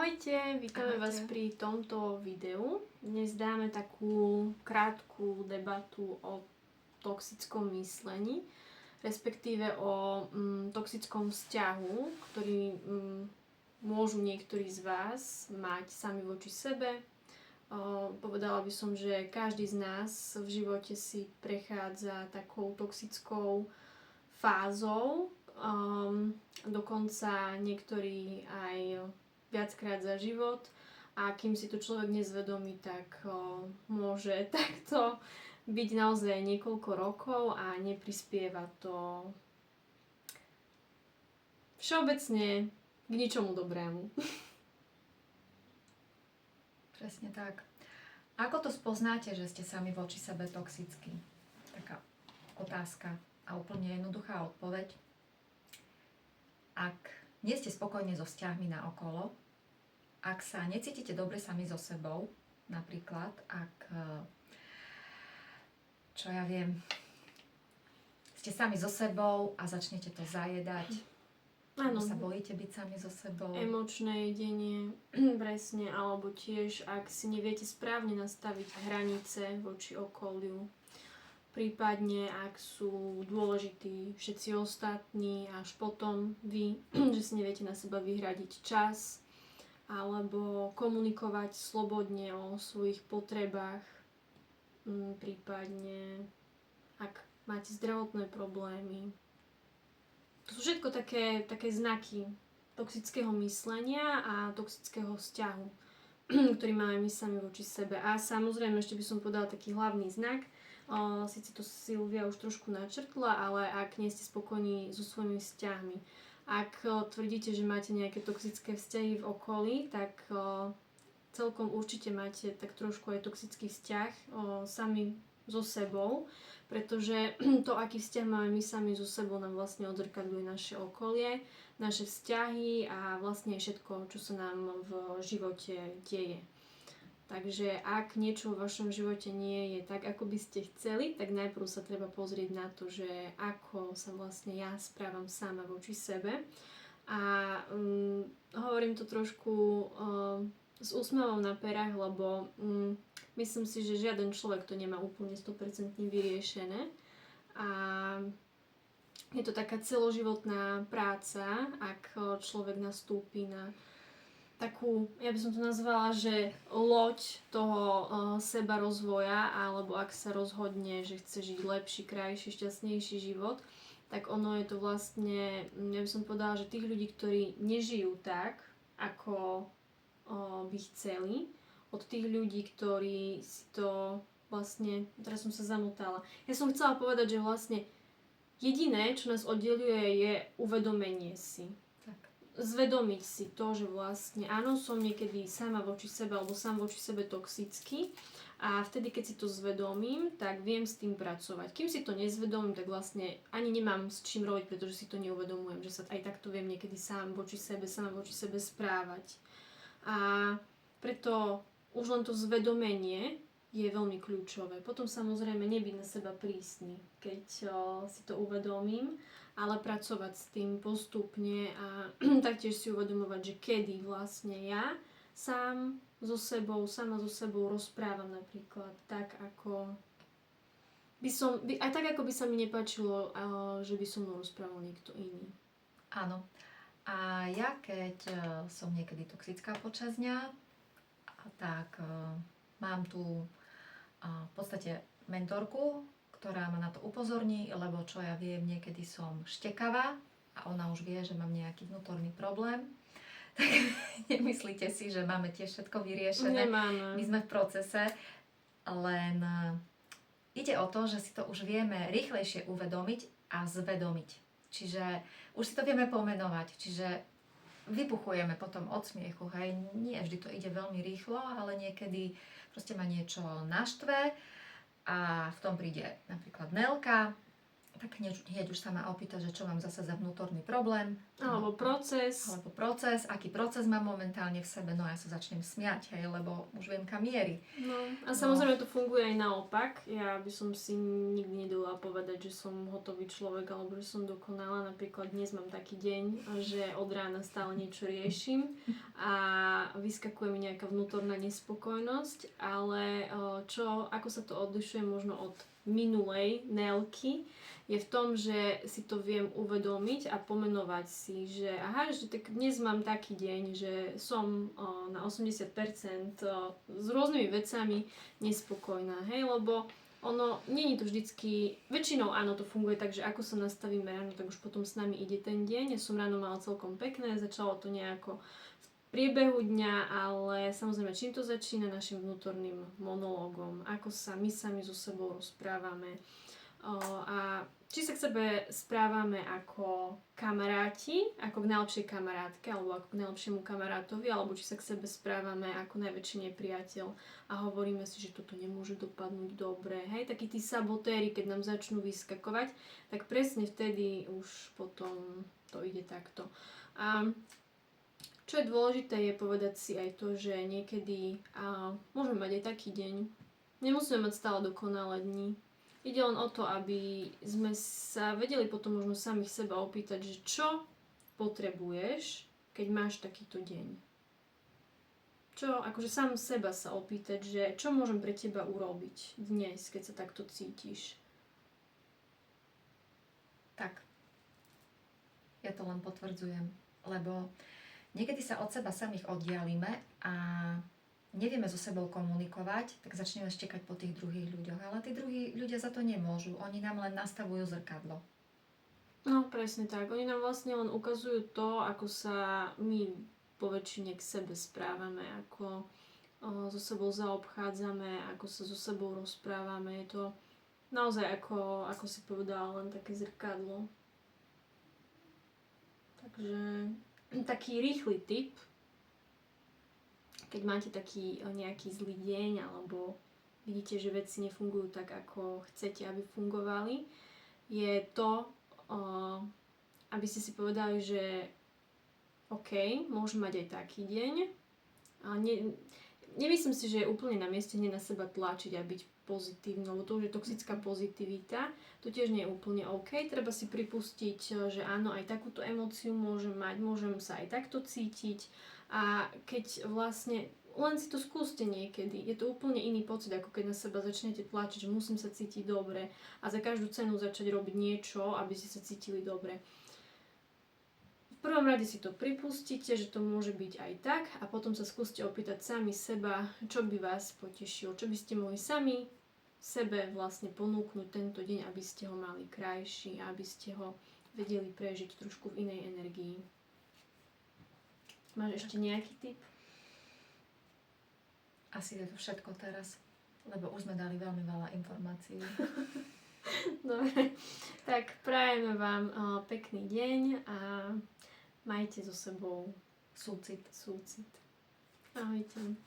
Ahojte, vítame vás pri tomto videu. Dnes dáme takú krátku debatu o toxickom myslení, respektíve o toxickom vzťahu, ktorý môžu niektorí z vás mať sami voči sebe. Povedala by som, že každý z nás v živote si prechádza takou toxickou fázou, dokonca niektorí aj viackrát za život, a kým si to človek nezvedomí, tak môže takto byť naozaj niekoľko rokov a neprispieva to všeobecne k ničomu dobrému. Presne tak. Ako to spoznáte, že ste sami voči sebe toxickí? Taká otázka a úplne jednoduchá odpoveď. Ak nie ste spokojní so vzťahmi na okolo, ak sa necítite dobre sami so sebou, napríklad, ak, čo ja viem, ste sami so sebou a začnete to zajedať, alebo sa bojíte byť sami so sebou. Emočné jedenie, presne, alebo tiež, ak si neviete správne nastaviť hranice voči okoliu, prípadne ak sú dôležití všetci ostatní, až potom vy, že si neviete na seba vyhradiť čas, alebo komunikovať slobodne o svojich potrebách, prípadne ak máte zdravotné problémy. To sú všetko také znaky toxického myslenia a toxického vzťahu, ktorý máme my sami voči sebe. A samozrejme, ešte by som povedala taký hlavný znak, síce to Silvia už trošku načrtla, ale ak nie ste spokojní so svojimi vzťahmi, ak tvrdíte, že máte nejaké toxické vzťahy v okolí, tak celkom určite máte tak trošku aj toxický vzťah sami so sebou, pretože to, aký vzťah máme my sami so sebou, nám vlastne odzrkadľuje naše okolie, naše vzťahy a vlastne všetko, čo sa nám v živote deje. Takže ak niečo vo vašom živote nie je tak, ako by ste chceli, tak najprv sa treba pozrieť na to, že ako sa vlastne ja správam sama voči sebe. A hovorím to trošku s úsmevom na perách, lebo myslím si, že žiaden človek to nemá úplne 100% vyriešené. A je to taká celoživotná práca, ak človek nastúpi na takú, ja by som to nazvala, že loď toho seba rozvoja, alebo ak sa rozhodne, že chce žiť lepší, krajší, šťastnejší život, tak ono je to vlastne, ja by som povedala, že tých ľudí, ktorí nežijú tak, ako by chceli, od tých ľudí, ktorí si to vlastne, teraz som sa zamotala. Ja som chcela povedať, že vlastne jediné, čo nás oddeľuje, je uvedomenie si. Zvedomiť si to, že vlastne áno, som niekedy sama voči sebe alebo sám voči sebe toxický, a vtedy, keď si to zvedomím, tak viem s tým pracovať. Kým si to nezvedomím, tak vlastne ani nemám s čím robiť, pretože si to neuvedomujem, že sa aj takto viem niekedy sama voči sebe správať. A preto už len to zvedomenie je veľmi kľúčové. Potom samozrejme nebyť na seba prísny, keď si to uvedomím, ale pracovať s tým postupne a taktiež si uvedomovať, že kedy vlastne ja sama so sebou rozprávam napríklad tak, ako by sa mi nepáčilo, že by so mnou rozprával niekto iný. Áno. A ja keď som niekedy toxická počas dňa, tak mám tu v podstate mentorku, ktorá ma na to upozorní, lebo čo ja viem, niekedy som štekavá a ona už vie, že mám nejaký vnútorný problém. Tak nemyslíte si, že máme tiež všetko vyriešené. Nemáme. My sme v procese, len ide o to, že si to už vieme rýchlejšie uvedomiť a zvedomiť. Čiže už si to vieme pomenovať, čiže vybuchujeme potom od smiechu, hej. Nie vždy to ide veľmi rýchlo, ale niekedy proste ma niečo naštve. A v tom príde napríklad Nelka tak hneď už sa ma opýta, že čo mám zase za vnútorný problém. Alebo proces. Alebo proces, aký proces mám momentálne v sebe, no ja sa začnem smiať, hej, lebo už viem, kam mierí. No, a samozrejme to funguje aj naopak. Ja by som si nikdy nedovolila povedať, že som hotový človek alebo že som dokonalá. Napríklad dnes mám taký deň, že od rána stále niečo riešim a vyskakuje mi nejaká vnútorná nespokojnosť, ale ako sa to odlišuje možno od minulej Nelky, je v tom, že si to viem uvedomiť a pomenovať si, že aha, že tak dnes mám taký deň, že som na 80% s rôznymi vecami nespokojná, hej, lebo ono, nie je to vždycky, väčšinou áno, to funguje tak, že ako sa nastavíme ráno, tak už potom s nami ide ten deň. Ja som ráno mala celkom pekné, začalo to nejako v priebehu dňa, ale samozrejme, čím to začína našim vnútorným monológom, ako sa my sami so sebou rozprávame, a či sa k sebe správame ako kamaráti, ako k najlepšej kamarátke alebo ako k najlepšiemu kamarátovi, alebo či sa k sebe správame ako najväčší nepriateľ a hovoríme si, že toto nemôže dopadnúť dobre. Hej, takí tí sabotéri, keď nám začnú vyskakovať, tak presne vtedy už potom to ide takto. A čo je dôležité, je povedať si aj to, že niekedy môžeme mať aj taký deň. Nemusíme mať stále dokonalé dni. Ide len o to, aby sme sa vedeli potom možno samých seba opýtať, že čo potrebuješ, keď máš takýto deň. Čo, akože sám seba sa opýtať, že čo môžem pre teba urobiť dnes, keď sa takto cítiš. Tak, ja to len potvrdzujem, lebo niekedy sa od seba samých oddialíme a nevieme so sebou komunikovať, tak začneme štekať po tých druhých ľuďoch. Ale tí druhí ľudia za to nemôžu. Oni nám len nastavujú zrkadlo. No, presne tak. Oni nám vlastne len ukazujú to, ako sa my po väčšine k sebe správame, ako so sebou zaobchádzame, ako sa so sebou rozprávame. Je to naozaj, ako si povedala, len také zrkadlo. Takže taký rýchly tip, keď máte taký nejaký zlý deň alebo vidíte, že veci nefungujú tak, ako chcete, aby fungovali, je to, aby ste si povedali, že OK, môžem mať aj taký deň. Nemyslím si, že je úplne na mieste hneď na seba tlačiť a byť pozitívny, lebo to už je toxická pozitivita. To tiež nie je úplne OK. Treba si pripustiť, že áno, aj takúto emóciu môžem mať, môžem sa aj takto cítiť. A keď vlastne len si to skúste niekedy, je to úplne iný pocit, ako keď na seba začnete tlačiť, že musím sa cítiť dobre a za každú cenu začať robiť niečo, aby ste sa cítili dobre. V prvom rade si to pripustíte, že to môže byť aj tak a potom sa skúste opýtať sami seba, čo by vás potešilo, čo by ste mohli sami sebe vlastne ponúknuť tento deň, aby ste ho mali krajší a aby ste ho vedeli prežiť trošku v inej energii. Máš ešte nejaký tip? Asi je to všetko teraz, lebo už sme dali veľmi veľa informácií. Dobre, tak prajeme vám pekný deň a majte so sebou Súcit. Ahojte.